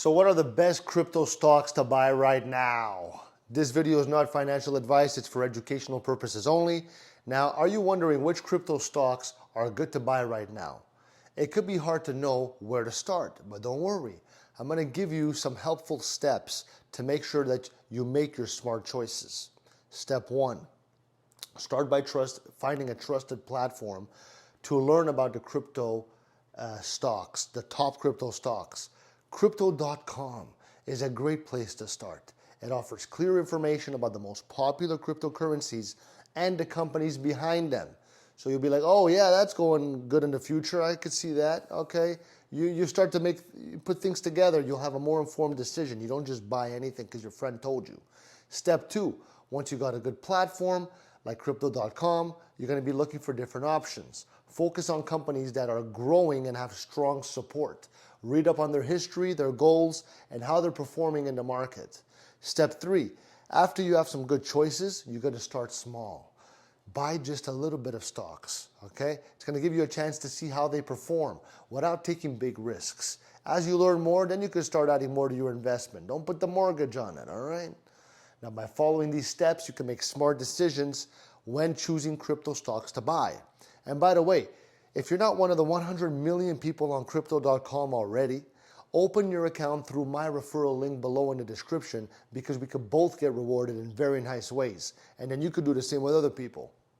So what are the best crypto stocks to buy right now? This video is not financial advice, it's for educational purposes only. Now, are you wondering which crypto stocks are good to buy right now? It could be hard to know where to start, but don't worry. I'm going to give you some helpful steps to make sure that you make your smart choices. Step 1, start by finding a trusted platform to learn about the crypto stocks, the top crypto stocks. Crypto.com is a great place to start. It offers clear information about the most popular cryptocurrencies and the companies behind them. So you'll be like, oh yeah, that's going good in the future. I could see that. Okay. You start to put things together. You'll have a more informed decision. You don't just buy anything because your friend told you. Step 2, once you got a good platform like Crypto.com, you're going to be looking for different options. Focus on companies that are growing and have strong support. Read up on their history, their goals, and how they're performing in the market. Step 3, after you have some good choices, you're going to start small. Buy just a little bit of stocks, okay? It's going to give you a chance to see how they perform without taking big risks. As you learn more, then you can start adding more to your investment. Don't put the mortgage on it, all right? Now, by following these steps, you can make smart decisions when choosing crypto stocks to buy. And by the way, if you're not one of the 100 million people on Crypto.com already, open your account through my referral link below in the description because we could both get rewarded in very nice ways. And then you could do the same with other people.